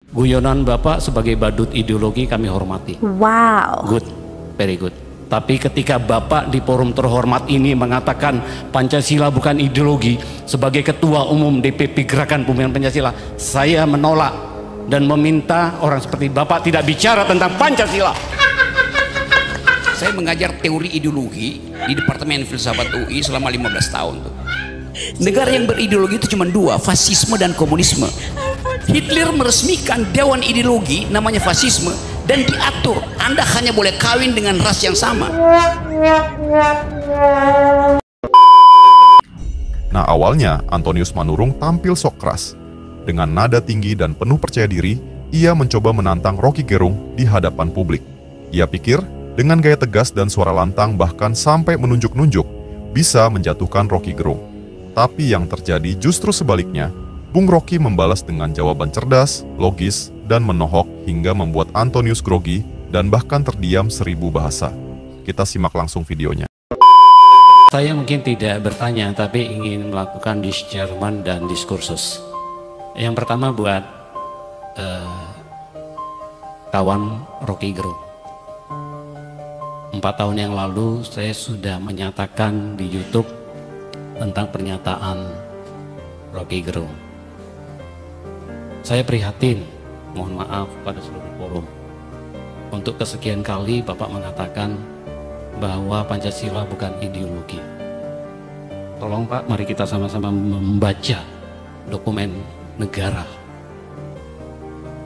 Guyonan Bapak sebagai badut ideologi kami hormati. Wow. Good, very good. Tapi ketika Bapak di forum terhormat ini mengatakan Pancasila bukan ideologi, sebagai Ketua Umum DPP Gerakan Pembinaan Pancasila, saya menolak dan meminta orang seperti Bapak tidak bicara tentang Pancasila. Saya mengajar teori ideologi di Departemen Filsafat UI selama 15 tahun tuh. Negara yang berideologi itu cuma dua, fasisme dan komunisme. Hitler meresmikan dewan ideologi namanya fasisme dan diatur Anda hanya boleh kawin dengan ras yang sama. Nah, awalnya Antonius Manurung tampil sok keras. Dengan nada tinggi dan penuh percaya diri, ia mencoba menantang Roky Gerung di hadapan publik. Ia pikir dengan gaya tegas dan suara lantang bahkan sampai menunjuk-nunjuk bisa menjatuhkan Roky Gerung. Tapi yang terjadi justru sebaliknya. Bung Roky membalas dengan jawaban cerdas, logis, dan menohok hingga membuat Antonius grogi dan bahkan terdiam 1000 bahasa. Kita simak langsung videonya. Saya mungkin tidak bertanya, tapi ingin melakukan discernment dan diskursus. Yang pertama buat kawan Roky Gerung. 4 tahun yang lalu saya sudah menyatakan di YouTube tentang pernyataan Roky Gerung. Saya prihatin, mohon maaf pada seluruh forum. Untuk kesekian kali Bapak mengatakan bahwa Pancasila bukan ideologi. Tolong Pak, mari kita sama-sama membaca dokumen negara.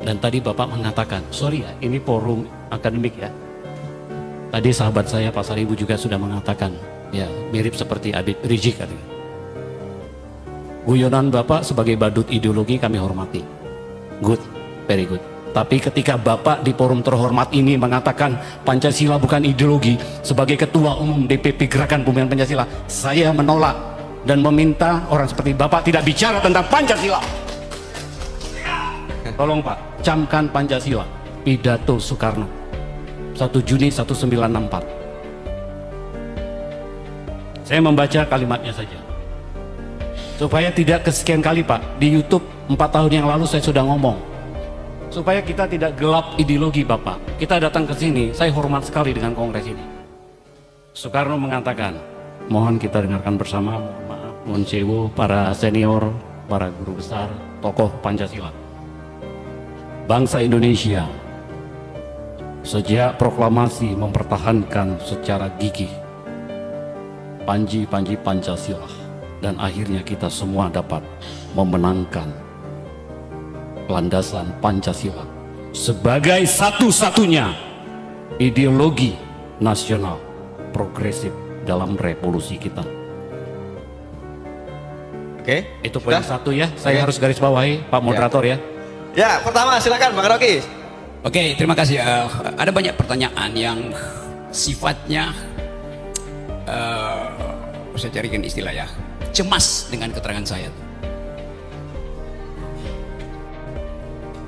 Dan tadi Bapak mengatakan, sorry ya, ini forum akademik ya. Tadi sahabat saya Pak Saribu juga sudah mengatakan, ya mirip seperti Habib Rizik katanya. Guyonan Bapak sebagai badut ideologi kami hormati. Good, very good. Tapi ketika Bapak di forum terhormat ini mengatakan Pancasila bukan ideologi, sebagai Ketua Umum DPP Gerakan Pembinaan Pancasila, saya menolak dan meminta orang seperti Bapak tidak bicara tentang Pancasila. Tolong Pak, camkan Pancasila, pidato Soekarno, 1 Juni 1964. Saya membaca kalimatnya saja. Supaya tidak kesekian kali Pak, di YouTube 4 tahun yang lalu saya sudah ngomong. Supaya kita tidak gelap ideologi Bapak. Kita datang ke sini, saya hormat sekali dengan kongres ini. Soekarno mengatakan, mohon kita dengarkan bersama, mohon maaf, mohon sewu, para senior, para guru besar, tokoh Pancasila. Bangsa Indonesia, sejak proklamasi mempertahankan secara gigih panji-panji Pancasila, dan akhirnya kita semua dapat memenangkan landasan Pancasila sebagai satu-satunya ideologi nasional progresif dalam revolusi kita. Oke, itu poin satu ya, saya harus garis bawahi Pak Moderator ya. Ya, pertama silakan Bang Roky. Oke, terima kasih. Ada banyak pertanyaan yang sifatnya saya carikan istilah ya, cemas dengan keterangan saya.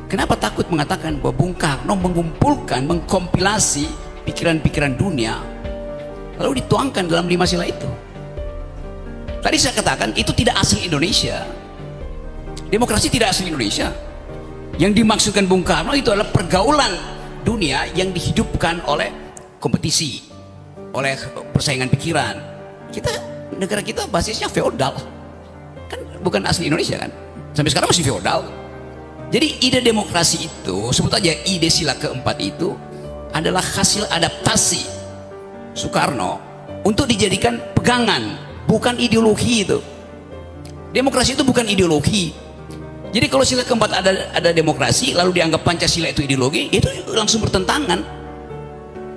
Kenapa takut mengatakan bahwa Bung Karno mengumpulkan, mengkompilasi pikiran-pikiran dunia lalu dituangkan dalam 5 sila itu? Tadi saya katakan itu tidak asli Indonesia. Demokrasi tidak asli Indonesia. Yang dimaksudkan Bung Karno itu adalah pergaulan dunia yang dihidupkan oleh kompetisi, oleh persaingan pikiran. Negara kita basisnya feodal, kan bukan asli Indonesia kan, sampai sekarang masih feodal. Jadi ide demokrasi itu, sebut aja ide sila keempat itu adalah hasil adaptasi Soekarno untuk dijadikan pegangan, bukan ideologi itu. Demokrasi itu bukan ideologi. Jadi kalau sila keempat ada demokrasi lalu dianggap Pancasila itu ideologi, itu langsung bertentangan.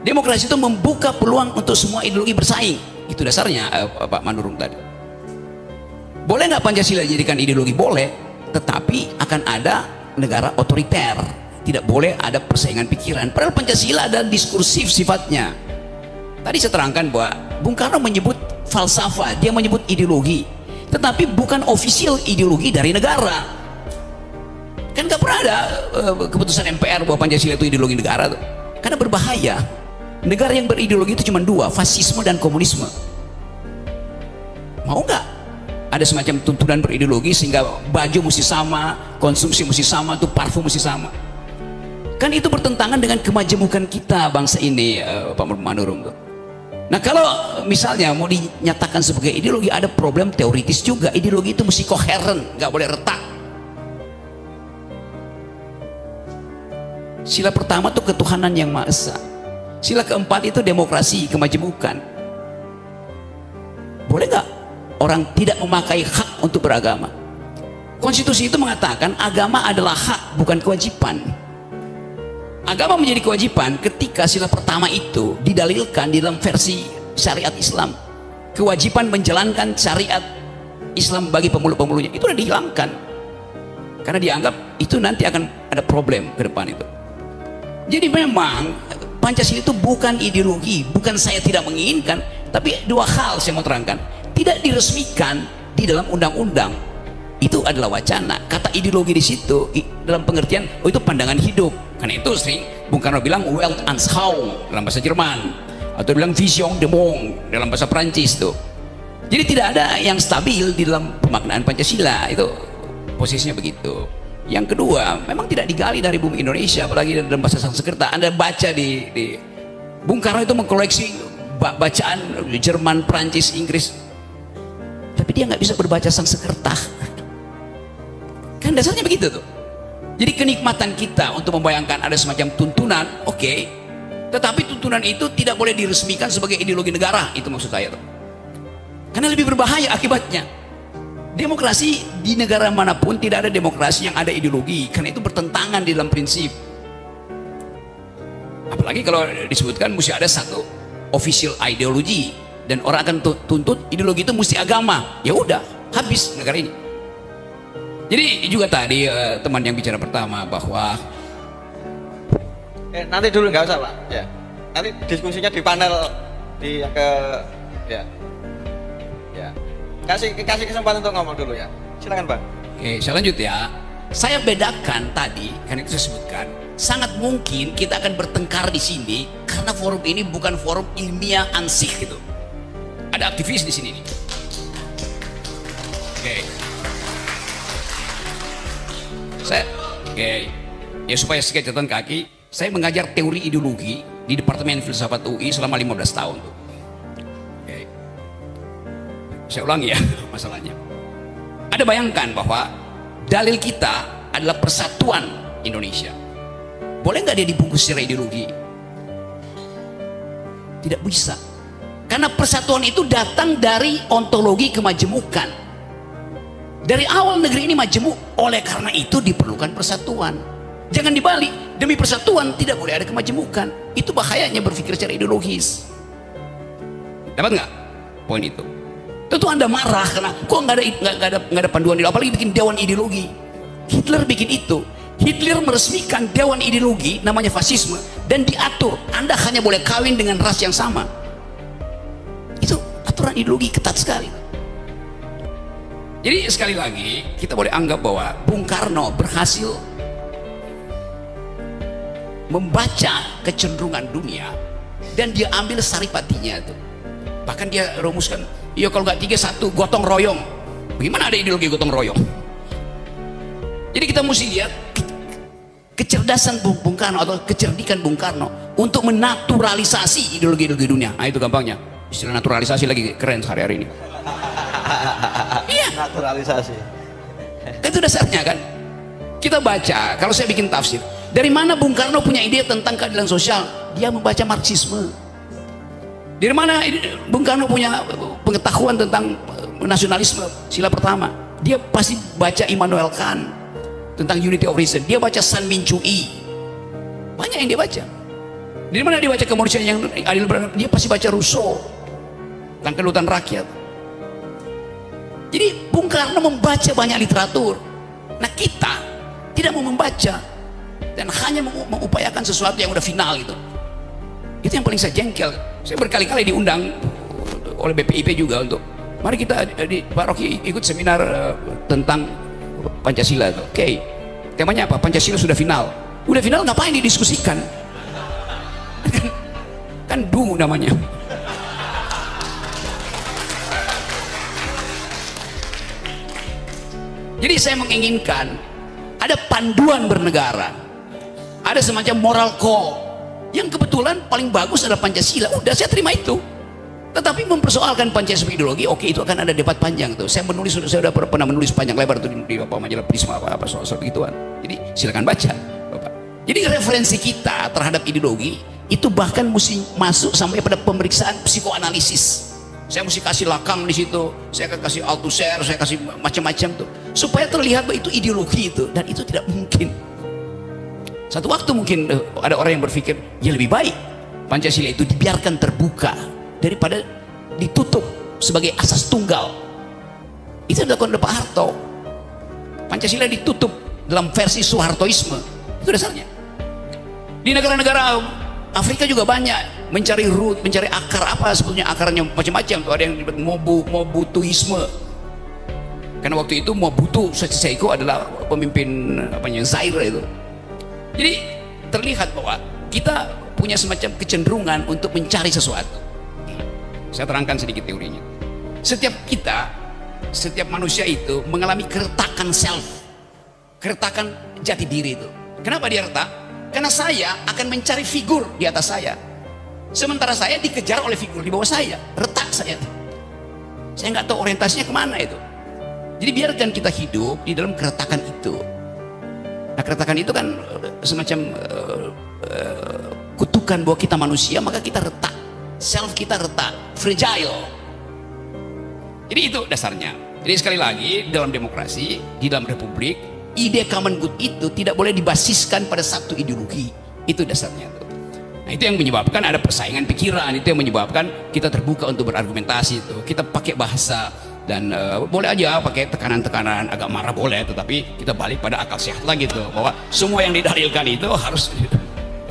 Demokrasi itu membuka peluang untuk semua ideologi bersaing. Itu dasarnya Pak Manurung tadi. Boleh nggak Pancasila dijadikan ideologi? Boleh, tetapi akan ada negara otoriter. Tidak boleh ada persaingan pikiran. Padahal Pancasila ada diskursif sifatnya. Tadi saya terangkan bahwa Bung Karno menyebut falsafah, dia menyebut ideologi, tetapi bukan official ideologi dari negara. Kan nggak pernah ada keputusan MPR bahwa Pancasila itu ideologi negara tuh. Karena berbahaya. Negara yang berideologi itu cuma dua, fasisme dan komunisme. Mau nggak ada semacam tuntunan berideologi sehingga baju mesti sama, konsumsi mesti sama, tuh parfum mesti sama. Kan itu bertentangan dengan kemajemukan kita bangsa ini, Pak Manurung tuh. Nah kalau misalnya mau dinyatakan sebagai ideologi, ada problem teoritis juga. Ideologi itu mesti koheren, nggak boleh retak. Sila pertama tuh ketuhanan yang Maha Esa. Sila keempat itu demokrasi, kemajemukan. Boleh nggak orang tidak memakai hak untuk beragama? Konstitusi itu mengatakan agama adalah hak, bukan kewajiban. Agama menjadi kewajiban ketika sila pertama itu didalilkan di dalam versi syariat Islam. Kewajiban menjalankan syariat Islam bagi pemuluh-pemuluhnya itu sudah dihilangkan, karena dianggap itu nanti akan ada problem ke depan itu. Jadi memang Pancasila itu bukan ideologi, bukan saya tidak menginginkan, tapi dua hal saya mau terangkan. Tidak diresmikan di dalam undang-undang, itu adalah wacana. Kata ideologi di situ dalam pengertian, oh itu pandangan hidup. Karena itu sering Bung Karno bilang Weltanschauung dalam bahasa Jerman, atau bilang Vision de Monde dalam bahasa Prancis tuh. Jadi tidak ada yang stabil di dalam pemaknaan Pancasila, itu posisinya begitu. Yang kedua, memang tidak digali dari bumi Indonesia, apalagi dalam bahasa Sanskerta. Anda baca di Bung Karno itu mengkoleksi bacaan Jerman, Prancis, Inggris, tapi dia nggak bisa berbaca Sanskerta. Kan dasarnya begitu tuh. Jadi kenikmatan kita untuk membayangkan ada semacam tuntunan, oke, tetapi tuntunan itu tidak boleh diresmikan sebagai ideologi negara, itu maksud saya tuh. Karena lebih berbahaya akibatnya. Demokrasi di negara manapun tidak ada demokrasi yang ada ideologi, karena itu bertentangan di dalam prinsip. Apalagi kalau disebutkan mesti ada satu official ideology dan orang akan tuntut ideologi itu mesti agama, ya udah habis negara ini. Jadi juga tadi teman yang bicara pertama bahwa nanti dulu nggak usah Pak, ya. Nanti diskusinya di panel di yang ke ya. Kasih kesempatan untuk ngomong dulu ya. Silakan Bang. Oke, saya lanjut ya. Saya bedakan tadi, karena itu saya sebutkan, sangat mungkin kita akan bertengkar di sini karena forum ini bukan forum ilmiah ansih gitu. Ada aktivis di sini nih. Oke. Ya supaya sedikit catatan kaki, saya mengajar teori ideologi di Departemen Filsafat UI selama 15 tahun tuh. Saya ulangi ya masalahnya. Ada bayangkan bahwa dalil kita adalah persatuan Indonesia. Boleh nggak dia dibungkus secara ideologi? Tidak bisa. Karena persatuan itu datang dari ontologi kemajemukan. Dari awal negeri ini majemuk, oleh karena itu diperlukan persatuan. Jangan dibalik, demi persatuan tidak boleh ada kemajemukan. Itu bahayanya berpikir secara ideologis. Dapat nggak poin itu? Tentu Anda marah karena kok nggak ada panduan ideologi, apalagi bikin dewan ideologi. Hitler bikin itu. Hitler meresmikan dewan ideologi namanya fasisme dan diatur Anda hanya boleh kawin dengan ras yang sama. Itu aturan ideologi ketat sekali. Jadi sekali lagi kita boleh anggap bahwa Bung Karno berhasil membaca kecenderungan dunia dan dia ambil saripatinya tuh. Bahkan dia rumuskan, iya kalau nggak 3-1 gotong royong. Bagaimana ada ideologi gotong royong? Jadi kita mesti lihat kecerdasan Bung Karno atau kecerdikan Bung Karno untuk menaturalisasi ideologi-ideologi dunia. Nah itu gampangnya. Istilah naturalisasi lagi keren sehari-hari ini. Iya. Naturalisasi. Itu dasarnya kan. Kita baca, kalau saya bikin tafsir, dari mana Bung Karno punya ide tentang keadilan sosial? Dia membaca Marxisme. Dari mana Bung Karno punya pengetahuan tentang nasionalisme? Sila pertama, dia pasti baca Immanuel Kant tentang unity of reason. Dia baca San Min Chui, banyak yang dia baca. Dari mana dia baca kemanusiaan yang adil beradab? Dia pasti baca Rousseau tentang kedaulatan rakyat. Jadi Bung Karno membaca banyak literatur. Nah kita tidak mau membaca dan hanya mengupayakan sesuatu yang udah final gitu. Itu yang paling saya jengkel. Saya berkali-kali diundang oleh BPIP juga untuk mari kita di Pak Rocky ikut seminar tentang Pancasila. Oke, temanya apa? Pancasila sudah final. Udah final ngapain didiskusikan? Kan dungu namanya. Jadi saya menginginkan ada panduan bernegara, ada semacam moral code yang kebetulan paling bagus adalah Pancasila. Udah, saya terima itu. Tetapi mempersoalkan Pancasila sebagai ideologi, oke, itu akan ada debat panjang tuh. Saya sudah pernah menulis panjang lebar tuh di majalah Prisma apa soal begituan. Jadi silakan baca, Bapak. Jadi referensi kita terhadap ideologi itu bahkan mesti masuk sampai pada pemeriksaan psikoanalisis. Saya mesti kasih Lacan di situ, saya akan kasih Althusser, saya kasih macam-macam tuh, supaya terlihat bahwa itu ideologi itu, dan itu tidak mungkin. Satu waktu mungkin ada orang yang berpikir, ya lebih baik Pancasila itu dibiarkan terbuka daripada ditutup sebagai asas tunggal. Itu dilakukan oleh Pak Harto. Pancasila ditutup dalam versi Soehartoisme, itu dasarnya. Di negara-negara Afrika juga banyak mencari root, mencari akar, apa sebetulnya akarnya, macam-macam tuh. Ada yang disebut Mobutuisme, karena waktu itu Mobutu Sese Seko adalah pemimpin Zaire itu. Jadi terlihat bahwa kita punya semacam kecenderungan untuk mencari sesuatu. Saya terangkan sedikit teorinya. Setiap manusia itu mengalami keretakan self, keretakan jati diri itu. Kenapa dia retak? Karena saya akan mencari figur di atas saya, sementara saya dikejar oleh figur di bawah saya. Retak saya. Saya nggak tahu orientasinya kemana itu. Jadi biarkan kita hidup di dalam keretakan itu. Nah, keretakan itu kan semacam kutukan bahwa kita manusia, maka kita retak, self kita retak, fragile. Jadi itu dasarnya. Jadi sekali lagi, dalam demokrasi, di dalam republik, ide common good itu tidak boleh dibasiskan pada satu ideologi. Itu dasarnya. Nah, itu yang menyebabkan ada persaingan pikiran, itu yang menyebabkan kita terbuka untuk berargumentasi itu. Kita pakai bahasa, dan boleh aja pakai tekanan-tekanan, agak marah boleh, tetapi kita balik pada akal sehat lagi tuh, bahwa semua yang didalilkan itu harus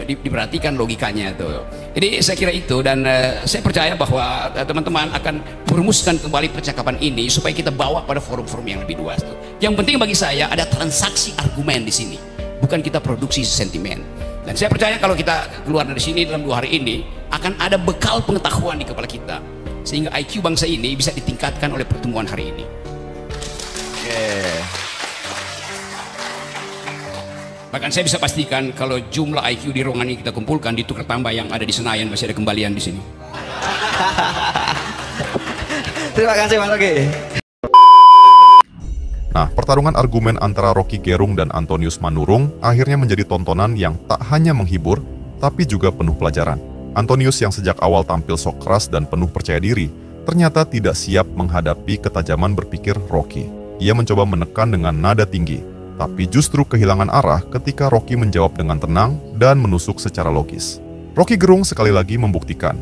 diperhatikan logikanya tuh. Jadi saya kira itu, dan saya percaya bahwa teman-teman akan merumuskan kembali percakapan ini supaya kita bawa pada forum-forum yang lebih luas tuh. Yang penting bagi saya ada transaksi argumen di sini, bukan kita produksi sentimen. Dan saya percaya kalau kita keluar dari sini dalam 2 hari ini akan ada bekal pengetahuan di kepala kita, sehingga IQ bangsa ini bisa ditingkatkan oleh pertemuan hari ini. Bahkan saya bisa pastikan kalau jumlah IQ di ruangan ini kita kumpulkan, ditukar tambah yang ada di Senayan, masih ada kembalian di sini. Terima kasih Mas Rocky. Nah, pertarungan argumen antara Rocky Gerung dan Antonius Manurung akhirnya menjadi tontonan yang tak hanya menghibur, tapi juga penuh pelajaran. Antonius yang sejak awal tampil sok keras dan penuh percaya diri, ternyata tidak siap menghadapi ketajaman berpikir Rocky. Ia mencoba menekan dengan nada tinggi, tapi justru kehilangan arah ketika Rocky menjawab dengan tenang dan menusuk secara logis. Rocky Gerung sekali lagi membuktikan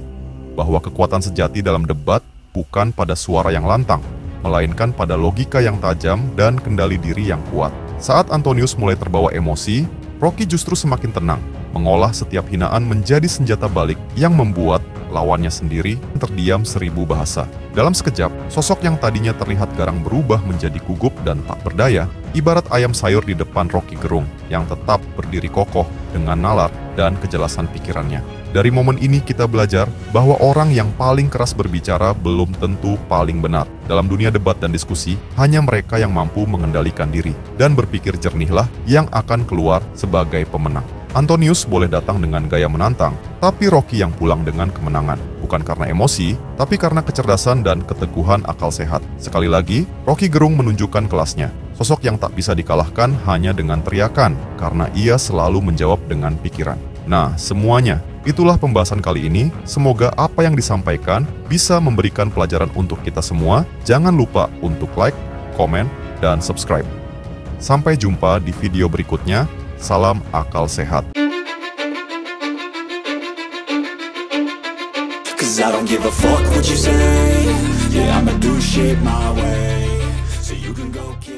bahwa kekuatan sejati dalam debat bukan pada suara yang lantang, melainkan pada logika yang tajam dan kendali diri yang kuat. Saat Antonius mulai terbawa emosi, Rocky justru semakin tenang, mengolah setiap hinaan menjadi senjata balik yang membuat lawannya sendiri terdiam 1000 bahasa. Dalam sekejap, sosok yang tadinya terlihat garang berubah menjadi gugup dan tak berdaya, ibarat ayam sayur di depan Rocky Gerung yang tetap berdiri kokoh dengan nalar dan kejelasan pikirannya. Dari momen ini kita belajar bahwa orang yang paling keras berbicara belum tentu paling benar. Dalam dunia debat dan diskusi, hanya mereka yang mampu mengendalikan diri dan berpikir jernihlah yang akan keluar sebagai pemenang. Antonius boleh datang dengan gaya menantang, tapi Rocky yang pulang dengan kemenangan. Bukan karena emosi, tapi karena kecerdasan dan keteguhan akal sehat. Sekali lagi, Rocky Gerung menunjukkan kelasnya. Sosok yang tak bisa dikalahkan hanya dengan teriakan, karena ia selalu menjawab dengan pikiran. Nah, semuanya, itulah pembahasan kali ini. Semoga apa yang disampaikan bisa memberikan pelajaran untuk kita semua. Jangan lupa untuk like, komen, dan subscribe. Sampai jumpa di video berikutnya. Salam akal sehat. 'Cause I don't give a fuck what you say. Yeah, I'ma do shit my way. So you can go kill